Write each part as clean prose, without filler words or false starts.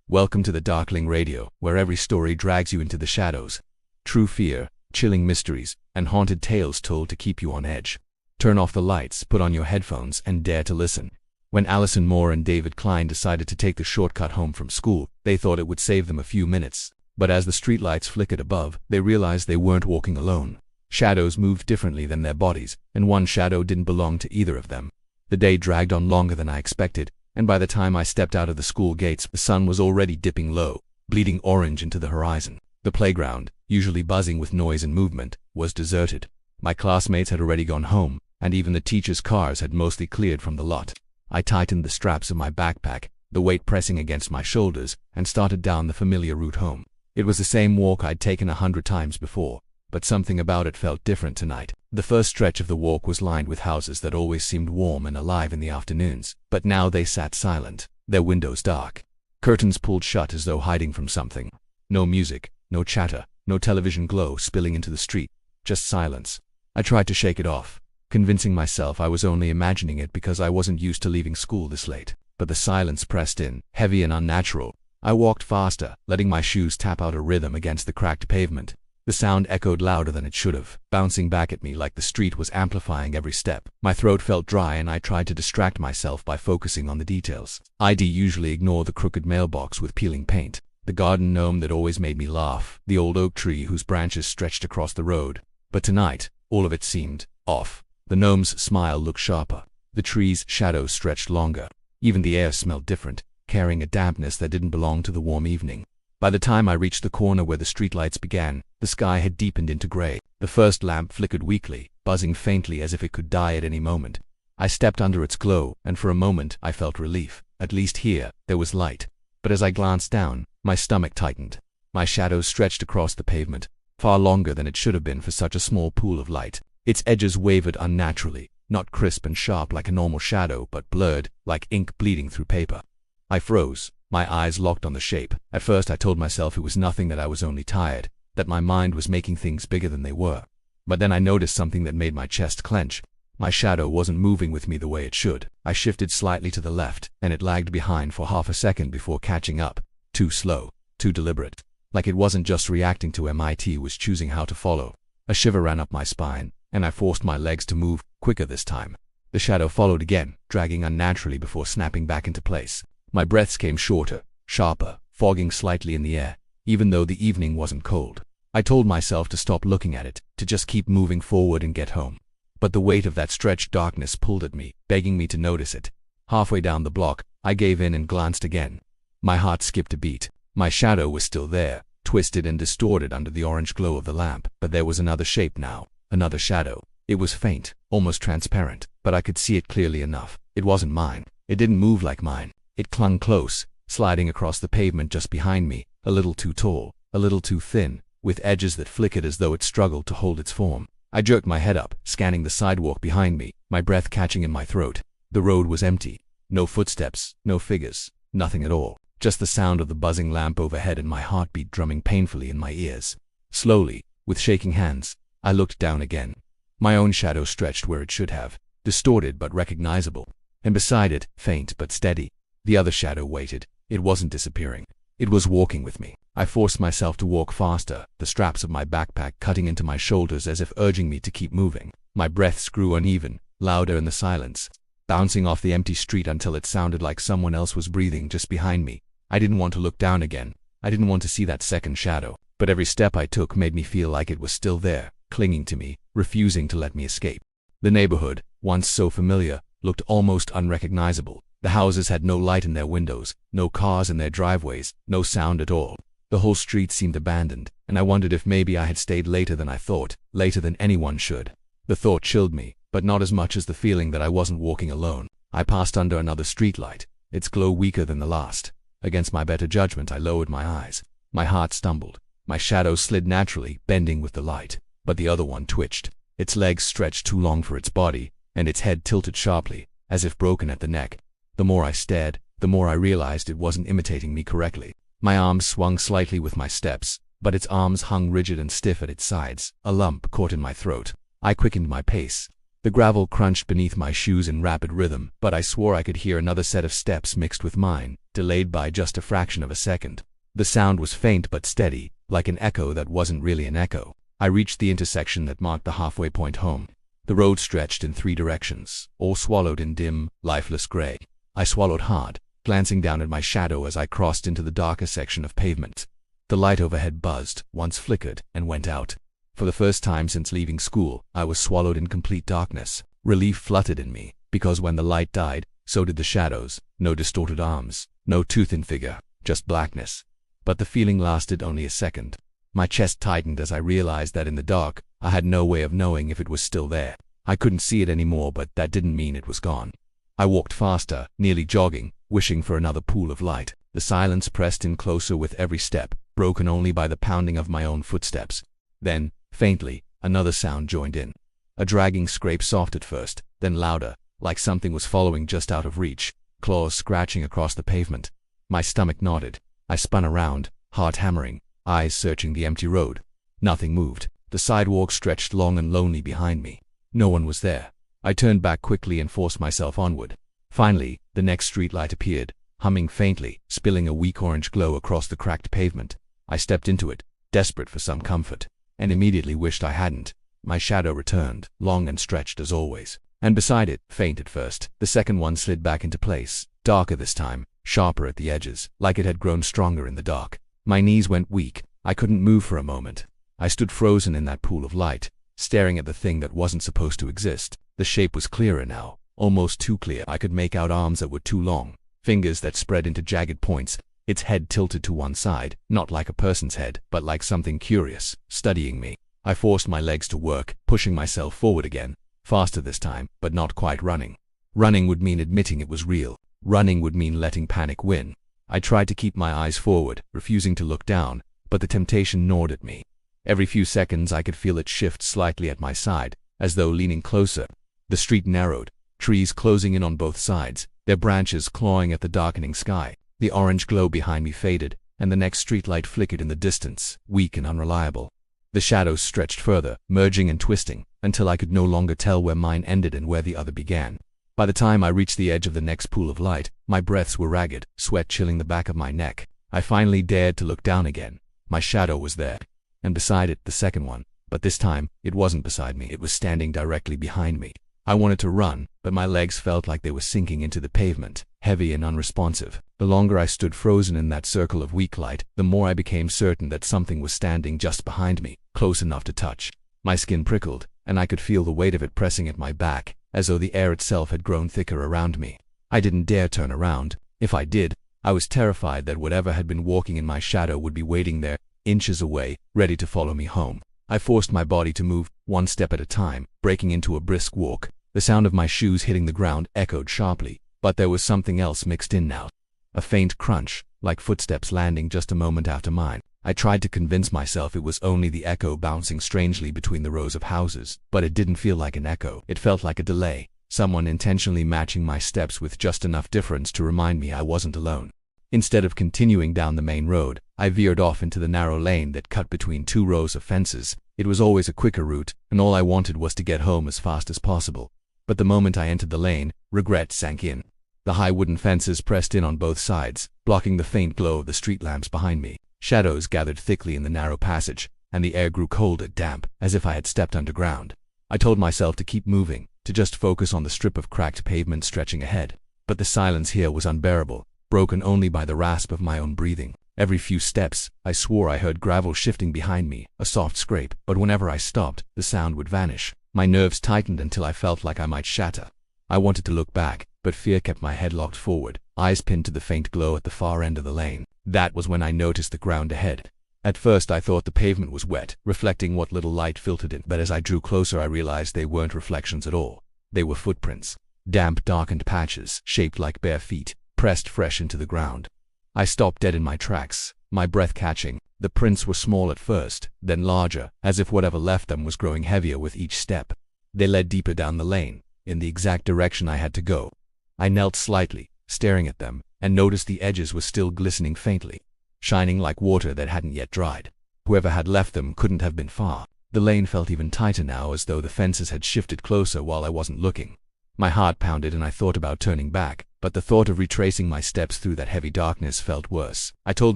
Welcome to the Darkling Radio, where every story drags you into the shadows. True fear, chilling mysteries, and haunted tales told to keep you on edge. Turn off the lights, put on your headphones, and dare to listen. When Allison Moore and David Klein decided to take the shortcut home from school, they thought it would save them a few minutes. But as the streetlights flickered above, they realized they weren't walking alone. Shadows moved differently than their bodies, and one shadow didn't belong to either of them. The day dragged on longer than I expected, and by the time I stepped out of the school gates, the sun was already dipping low, bleeding orange into the horizon. The playground, usually buzzing with noise and movement, was deserted. My classmates had already gone home, and even the teachers' cars had mostly cleared from the lot. I tightened the straps of my backpack, the weight pressing against my shoulders, and started down the familiar route home. It was the same walk I'd taken 100 times before, but something about it felt different tonight. The first stretch of the walk was lined with houses that always seemed warm and alive in the afternoons, but now they sat silent, their windows dark. Curtains pulled shut as though hiding from something. No music, no chatter, no television glow spilling into the street, just silence. I tried to shake it off, convincing myself I was only imagining it because I wasn't used to leaving school this late. But the silence pressed in, heavy and unnatural. I walked faster, letting my shoes tap out a rhythm against the cracked pavement. The sound echoed louder than it should have, bouncing back at me like the street was amplifying every step. My throat felt dry and I tried to distract myself by focusing on the details. I'd usually ignore the crooked mailbox with peeling paint, the garden gnome that always made me laugh, the old oak tree whose branches stretched across the road. But tonight, all of it seemed off. The gnome's smile looked sharper. The tree's shadows stretched longer. Even the air smelled different, carrying a dampness that didn't belong to the warm evening. By the time I reached the corner where the streetlights began, the sky had deepened into gray. The first lamp flickered weakly, buzzing faintly as if it could die at any moment. I stepped under its glow, and for a moment I felt relief. At least here, there was light. But as I glanced down, my stomach tightened. My shadow stretched across the pavement, far longer than it should have been for such a small pool of light. Its edges wavered unnaturally, not crisp and sharp like a normal shadow, but blurred, like ink bleeding through paper. I froze, my eyes locked on the shape. At first I told myself it was nothing, that I was only tired, that my mind was making things bigger than they were. But then I noticed something that made my chest clench. My shadow wasn't moving with me the way it should. I shifted slightly to the left, and it lagged behind for half a second before catching up. Too slow, too deliberate. Like it wasn't just reacting to MIT, was choosing how to follow. A shiver ran up my spine, and I forced my legs to move, quicker this time. The shadow followed again, dragging unnaturally before snapping back into place. My breaths came shorter, sharper, fogging slightly in the air, even though the evening wasn't cold. I told myself to stop looking at it, to just keep moving forward and get home. But the weight of that stretched darkness pulled at me, begging me to notice it. Halfway down the block, I gave in and glanced again. My heart skipped a beat. My shadow was still there, twisted and distorted under the orange glow of the lamp, but there was another shape now, another shadow. It was faint, almost transparent, but I could see it clearly enough. It wasn't mine. It didn't move like mine. It clung close, sliding across the pavement just behind me, a little too tall, a little too thin, with edges that flickered as though it struggled to hold its form. I jerked my head up, scanning the sidewalk behind me, my breath catching in my throat. The road was empty. No footsteps, no figures, nothing at all. Just the sound of the buzzing lamp overhead and my heartbeat drumming painfully in my ears. Slowly, with shaking hands, I looked down again. My own shadow stretched where it should have, distorted but recognizable. And beside it, faint but steady, the other shadow waited. It wasn't disappearing. It was walking with me. I forced myself to walk faster, the straps of my backpack cutting into my shoulders as if urging me to keep moving. My breaths grew uneven, louder in the silence, bouncing off the empty street until it sounded like someone else was breathing just behind me. I didn't want to look down again. I didn't want to see that second shadow. But every step I took made me feel like it was still there, clinging to me, refusing to let me escape. The neighborhood, once so familiar, looked almost unrecognizable. The houses had no light in their windows, no cars in their driveways, no sound at all. The whole street seemed abandoned, and I wondered if maybe I had stayed later than I thought, later than anyone should. The thought chilled me, but not as much as the feeling that I wasn't walking alone. I passed under another streetlight, its glow weaker than the last. Against my better judgment, I lowered my eyes. My heart stumbled. My shadow slid naturally, bending with the light. But the other one twitched. Its legs stretched too long for its body, and its head tilted sharply, as if broken at the neck. The more I stared, the more I realized it wasn't imitating me correctly. My arms swung slightly with my steps, but its arms hung rigid and stiff at its sides. A lump caught in my throat. I quickened my pace. The gravel crunched beneath my shoes in rapid rhythm, but I swore I could hear another set of steps mixed with mine, delayed by just a fraction of a second. The sound was faint but steady, like an echo that wasn't really an echo. I reached the intersection that marked the halfway point home. The road stretched in 3 directions, all swallowed in dim, lifeless gray. I swallowed hard, glancing down at my shadow as I crossed into the darker section of pavement. The light overhead buzzed, once flickered, and went out. For the first time since leaving school, I was swallowed in complete darkness. Relief fluttered in me, because when the light died, so did the shadows. No distorted arms, no tooth-thin figure, just blackness. But the feeling lasted only a second. My chest tightened as I realized that in the dark, I had no way of knowing if it was still there. I couldn't see it anymore, but that didn't mean it was gone. I walked faster, nearly jogging, wishing for another pool of light. The silence pressed in closer with every step, broken only by the pounding of my own footsteps. Then, faintly, another sound joined in. A dragging scrape, soft at first, then louder, like something was following just out of reach, claws scratching across the pavement. My stomach knotted. I spun around, heart hammering, eyes searching the empty road. Nothing moved. The sidewalk stretched long and lonely behind me. No one was there. I turned back quickly and forced myself onward. Finally, the next streetlight appeared, humming faintly, spilling a weak orange glow across the cracked pavement. I stepped into it, desperate for some comfort, and immediately wished I hadn't. My shadow returned, long and stretched as always. And beside it, faint at first, the second one slid back into place, darker this time, sharper at the edges, like it had grown stronger in the dark. My knees went weak. I couldn't move for a moment. I stood frozen in that pool of light, staring at the thing that wasn't supposed to exist. The shape was clearer now, almost too clear. I could make out arms that were too long, fingers that spread into jagged points, its head tilted to one side, not like a person's head, but like something curious, studying me. I forced my legs to work, pushing myself forward again, faster this time, but not quite running. Running would mean admitting it was real. Running would mean letting panic win. I tried to keep my eyes forward, refusing to look down, but the temptation gnawed at me. Every few seconds I could feel it shift slightly at my side, as though leaning closer. The street narrowed, trees closing in on both sides, their branches clawing at the darkening sky. The orange glow behind me faded, and the next streetlight flickered in the distance, weak and unreliable. The shadows stretched further, merging and twisting, until I could no longer tell where mine ended and where the other began. By the time I reached the edge of the next pool of light, my breaths were ragged, sweat chilling the back of my neck. I finally dared to look down again. My shadow was there, and beside it, the second one. But this time, it wasn't beside me, it was standing directly behind me. I wanted to run, but my legs felt like they were sinking into the pavement, heavy and unresponsive. The longer I stood frozen in that circle of weak light, the more I became certain that something was standing just behind me, close enough to touch. My skin prickled, and I could feel the weight of it pressing at my back, as though the air itself had grown thicker around me. I didn't dare turn around. If I did, I was terrified that whatever had been walking in my shadow would be waiting there, inches away, ready to follow me home. I forced my body to move, one step at a time, breaking into a brisk walk. The sound of my shoes hitting the ground echoed sharply, but there was something else mixed in now. A faint crunch, like footsteps landing just a moment after mine. I tried to convince myself it was only the echo bouncing strangely between the rows of houses, but it didn't feel like an echo. It felt like a delay, someone intentionally matching my steps with just enough difference to remind me I wasn't alone. Instead of continuing down the main road, I veered off into the narrow lane that cut between 2 rows of fences. It was always a quicker route, and all I wanted was to get home as fast as possible. But the moment I entered the lane, regret sank in. The high wooden fences pressed in on both sides, blocking the faint glow of the street lamps behind me. Shadows gathered thickly in the narrow passage, and the air grew cold and damp, as if I had stepped underground. I told myself to keep moving, to just focus on the strip of cracked pavement stretching ahead. But the silence here was unbearable, broken only by the rasp of my own breathing. Every few steps, I swore I heard gravel shifting behind me, a soft scrape, but whenever I stopped, the sound would vanish. My nerves tightened until I felt like I might shatter. I wanted to look back, but fear kept my head locked forward, eyes pinned to the faint glow at the far end of the lane. That was when I noticed the ground ahead. At first I thought the pavement was wet, reflecting what little light filtered in, but as I drew closer I realized they weren't reflections at all. They were footprints. Damp, darkened patches, shaped like bare feet, pressed fresh into the ground. I stopped dead in my tracks, my breath catching. The prints were small at first, then larger, as if whatever left them was growing heavier with each step. They led deeper down the lane, in the exact direction I had to go. I knelt slightly, staring at them, and noticed the edges were still glistening faintly, shining like water that hadn't yet dried. Whoever had left them couldn't have been far. The lane felt even tighter now, as though the fences had shifted closer while I wasn't looking. My heart pounded and I thought about turning back, but the thought of retracing my steps through that heavy darkness felt worse. I told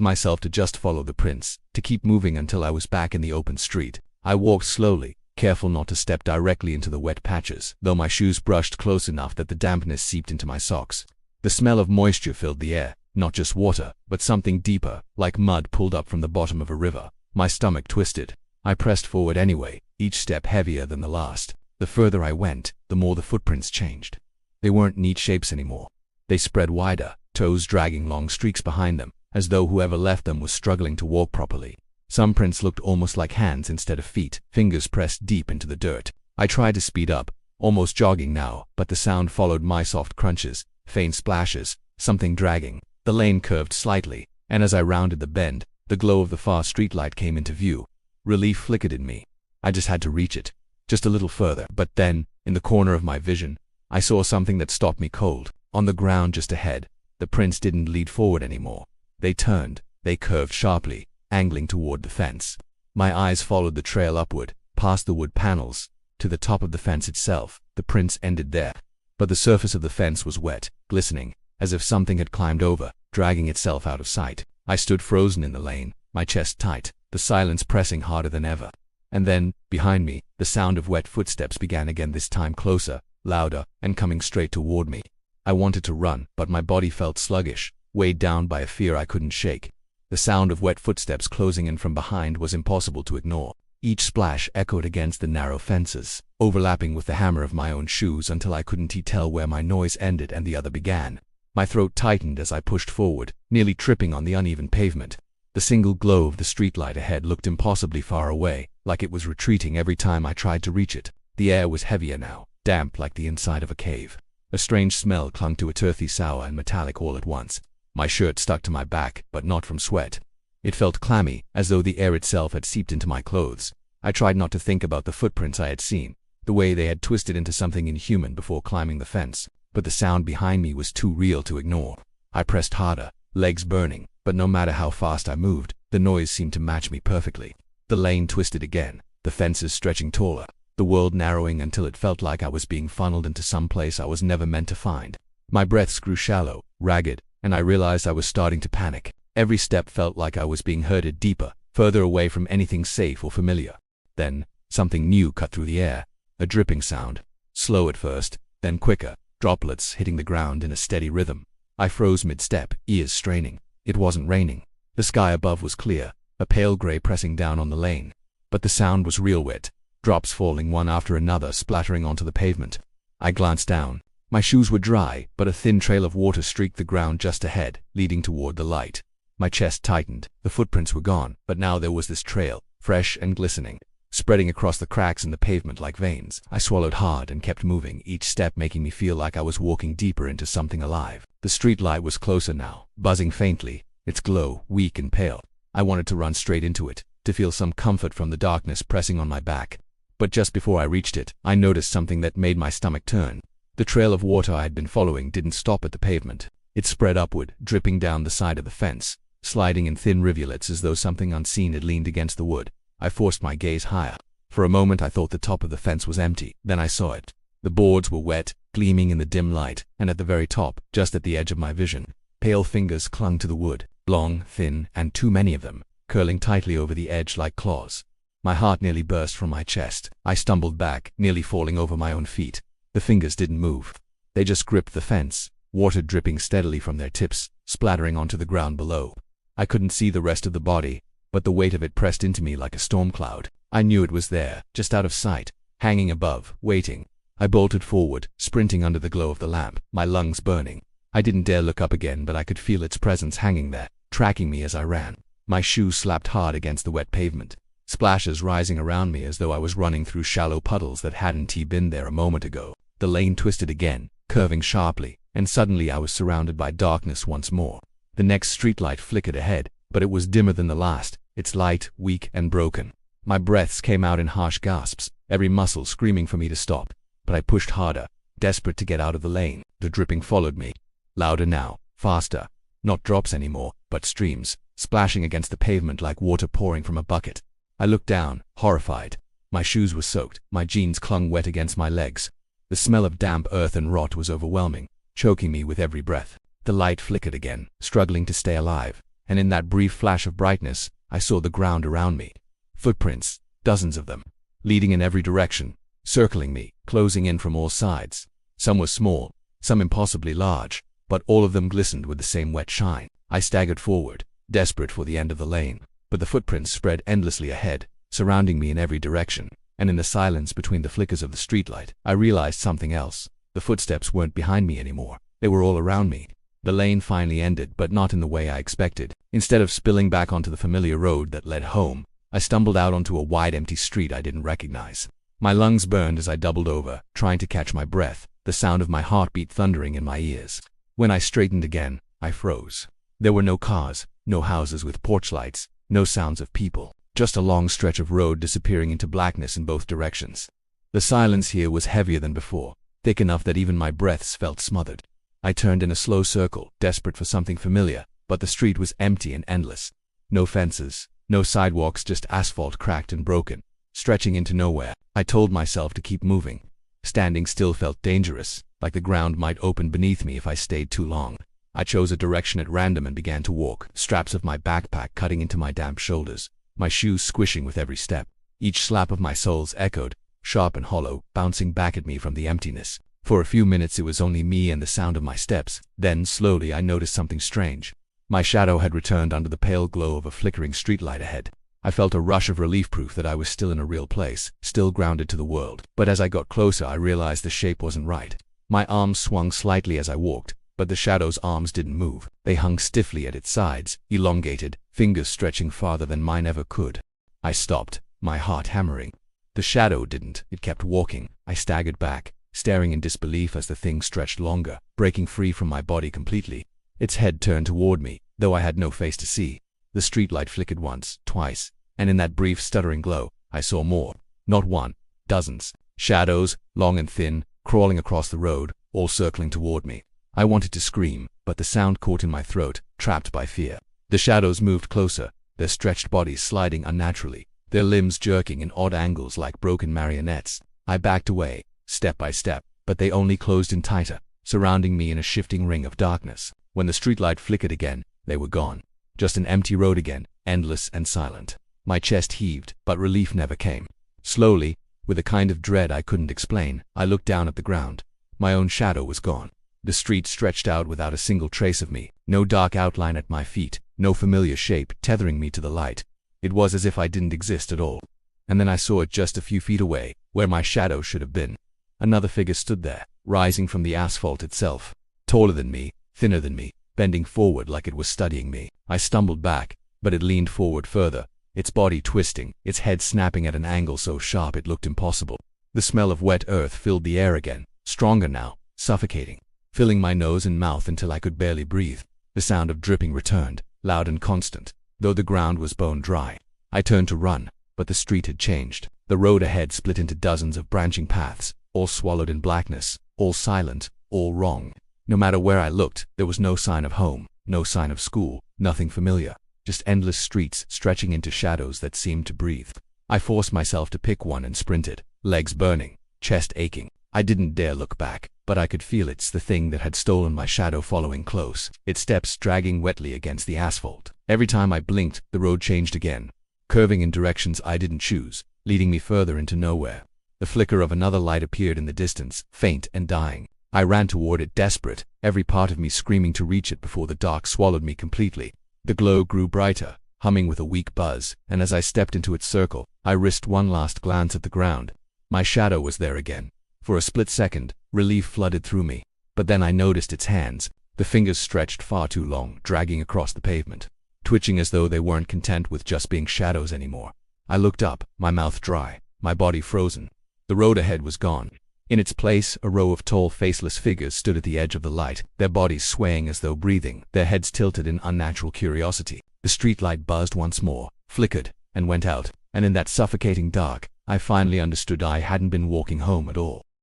myself to just follow the prints, to keep moving until I was back in the open street. I walked slowly, careful not to step directly into the wet patches, though my shoes brushed close enough that the dampness seeped into my socks. The smell of moisture filled the air, not just water, but something deeper, like mud pulled up from the bottom of a river. My stomach twisted. I pressed forward anyway, each step heavier than the last. The further I went, the more the footprints changed. They weren't neat shapes anymore. They spread wider, toes dragging long streaks behind them, as though whoever left them was struggling to walk properly. Some prints looked almost like hands instead of feet, fingers pressed deep into the dirt. I tried to speed up, almost jogging now, but the sound followed my soft crunches, faint splashes, something dragging. The lane curved slightly, and as I rounded the bend, the glow of the far streetlight came into view. Relief flickered in me. I just had to reach it, just a little further. But then, in the corner of my vision, I saw something that stopped me cold. On the ground just ahead, the prints didn't lead forward anymore. They turned, they curved sharply, angling toward the fence. My eyes followed the trail upward, past the wood panels, to the top of the fence itself. The prints ended there. But the surface of the fence was wet, glistening, as if something had climbed over, dragging itself out of sight. I stood frozen in the lane, my chest tight, the silence pressing harder than ever. And then, behind me, the sound of wet footsteps began again, this time closer, louder, and coming straight toward me. I wanted to run, but my body felt sluggish, weighed down by a fear I couldn't shake. The sound of wet footsteps closing in from behind was impossible to ignore. Each splash echoed against the narrow fences, overlapping with the hammer of my own shoes until I couldn't tell where my noise ended and the other began. My throat tightened as I pushed forward, nearly tripping on the uneven pavement. The single glow of the streetlight ahead looked impossibly far away, like it was retreating every time I tried to reach it. The air was heavier now, damp like the inside of a cave. A strange smell clung to it, earthy, sour, and metallic all at once. My shirt stuck to my back, but not from sweat. It felt clammy, as though the air itself had seeped into my clothes. I tried not to think about the footprints I had seen, the way they had twisted into something inhuman before climbing the fence, but the sound behind me was too real to ignore. I pressed harder, legs burning, but no matter how fast I moved, the noise seemed to match me perfectly. The lane twisted again, the fences stretching taller, the world narrowing until it felt like I was being funneled into some place I was never meant to find. My breaths grew shallow, ragged, and I realized I was starting to panic. Every step felt like I was being herded deeper, further away from anything safe or familiar. Then, something new cut through the air, a dripping sound, slow at first, then quicker, droplets hitting the ground in a steady rhythm. I froze mid-step, ears straining. It wasn't raining. The sky above was clear, a pale gray pressing down on the lane. But the sound was real wet, drops falling one after another, splattering onto the pavement. I glanced down. My shoes were dry, but a thin trail of water streaked the ground just ahead, leading toward the light. My chest tightened. The footprints were gone, but now there was this trail, fresh and glistening, spreading across the cracks in the pavement like veins. I swallowed hard and kept moving, each step making me feel like I was walking deeper into something alive. The streetlight was closer now, buzzing faintly, its glow weak and pale. I wanted to run straight into it, to feel some comfort from the darkness pressing on my back. But just before I reached it, I noticed something that made my stomach turn. The trail of water I had been following didn't stop at the pavement. It spread upward, dripping down the side of the fence, sliding in thin rivulets as though something unseen had leaned against the wood. I forced my gaze higher. For a moment I thought the top of the fence was empty. Then I saw it. The boards were wet, gleaming in the dim light, and at the very top, just at the edge of my vision, pale fingers clung to the wood, long, thin, and too many of them, curling tightly over the edge like claws. My heart nearly burst from my chest. I stumbled back, nearly falling over my own feet. The fingers didn't move. They just gripped the fence, water dripping steadily from their tips, splattering onto the ground below. I couldn't see the rest of the body, but the weight of it pressed into me like a storm cloud. I knew it was there, just out of sight, hanging above, waiting. I bolted forward, sprinting under the glow of the lamp, my lungs burning. I didn't dare look up again, but I could feel its presence hanging there, tracking me as I ran. My shoes slapped hard against the wet pavement, splashes rising around me as though I was running through shallow puddles that hadn't been there a moment ago. The lane twisted again, curving sharply, and suddenly I was surrounded by darkness once more. The next streetlight flickered ahead, but it was dimmer than the last, its light weak and broken. My breaths came out in harsh gasps, every muscle screaming for me to stop. But I pushed harder, desperate to get out of the lane. The dripping followed me. Louder now, faster. Not drops anymore, but streams, splashing against the pavement like water pouring from a bucket. I looked down, horrified. My shoes were soaked, my jeans clung wet against my legs. The smell of damp earth and rot was overwhelming, choking me with every breath. The light flickered again, struggling to stay alive, and in that brief flash of brightness, I saw the ground around me. Footprints, dozens of them, leading in every direction, circling me, closing in from all sides. Some were small, some impossibly large, but all of them glistened with the same wet shine. I staggered forward, desperate for the end of the lane, but the footprints spread endlessly ahead, surrounding me in every direction, and in the silence between the flickers of the streetlight, I realized something else. The footsteps weren't behind me anymore. They were all around me. The lane finally ended, but not in the way I expected. Instead of spilling back onto the familiar road that led home, I stumbled out onto a wide empty street I didn't recognize. My lungs burned as I doubled over, trying to catch my breath, the sound of my heartbeat thundering in my ears. When I straightened again, I froze. There were no cars, no houses with porch lights, no sounds of people, just a long stretch of road disappearing into blackness in both directions. The silence here was heavier than before, thick enough that even my breaths felt smothered. I turned in a slow circle, desperate for something familiar, but the street was empty and endless. No fences, no sidewalks, just asphalt cracked and broken, stretching into nowhere. I told myself to keep moving. Standing still felt dangerous, like the ground might open beneath me if I stayed too long. I chose a direction at random and began to walk, straps of my backpack cutting into my damp shoulders, my shoes squishing with every step. Each slap of my soles echoed, sharp and hollow, bouncing back at me from the emptiness. For a few minutes it was only me and the sound of my steps. Then, slowly, I noticed something strange. My shadow had returned under the pale glow of a flickering streetlight ahead. I felt a rush of relief, proof that I was still in a real place, still grounded to the world. But as I got closer, I realized the shape wasn't right. My arms swung slightly as I walked, but the shadow's arms didn't move. They hung stiffly at its sides, elongated, fingers stretching farther than mine ever could. I stopped, my heart hammering. The shadow didn't. It kept walking. I staggered back, staring in disbelief as the thing stretched longer, breaking free from my body completely. Its head turned toward me, though I had no face to see. The streetlight flickered once, twice, and in that brief stuttering glow, I saw more. Not one, dozens. Shadows, long and thin, crawling across the road, all circling toward me. I wanted to scream, but the sound caught in my throat, trapped by fear. The shadows moved closer, their stretched bodies sliding unnaturally, their limbs jerking in odd angles like broken marionettes. I backed away, step by step, but they only closed in tighter, surrounding me in a shifting ring of darkness. When the streetlight flickered again, they were gone. Just an empty road again, endless and silent. My chest heaved, but relief never came. Slowly, with a kind of dread I couldn't explain, I looked down at the ground. My own shadow was gone. The street stretched out without a single trace of me, no dark outline at my feet, no familiar shape tethering me to the light. It was as if I didn't exist at all. And then I saw it just a few feet away, where my shadow should have been. Another figure stood there, rising from the asphalt itself, taller than me, thinner than me, bending forward like it was studying me. I stumbled back, but it leaned forward further, its body twisting, its head snapping at an angle so sharp it looked impossible. The smell of wet earth filled the air again, stronger now, suffocating, filling my nose and mouth until I could barely breathe. The sound of dripping returned, loud and constant, though the ground was bone dry. I turned to run, but the street had changed. The road ahead split into dozens of branching paths, all swallowed in blackness, all silent, all wrong. No matter where I looked, there was no sign of home, no sign of school, nothing familiar. Just endless streets stretching into shadows that seemed to breathe. I forced myself to pick one and sprinted, legs burning, chest aching. I didn't dare look back, but I could feel it's the thing that had stolen my shadow following close, its steps dragging wetly against the asphalt. Every time I blinked, the road changed again, curving in directions I didn't choose, leading me further into nowhere. The flicker of another light appeared in the distance, faint and dying. I ran toward it desperate, every part of me screaming to reach it before the dark swallowed me completely. The glow grew brighter, humming with a weak buzz, and as I stepped into its circle, I risked one last glance at the ground. My shadow was there again. For a split second, relief flooded through me, but then I noticed its hands, the fingers stretched far too long, dragging across the pavement, twitching as though they weren't content with just being shadows anymore. I looked up, my mouth dry, my body frozen. The road ahead was gone. In its place, a row of tall, faceless figures stood at the edge of the light, their bodies swaying as though breathing, their heads tilted in unnatural curiosity. The streetlight buzzed once more, flickered, and went out, and in that suffocating dark, I finally understood I hadn't been walking home at all.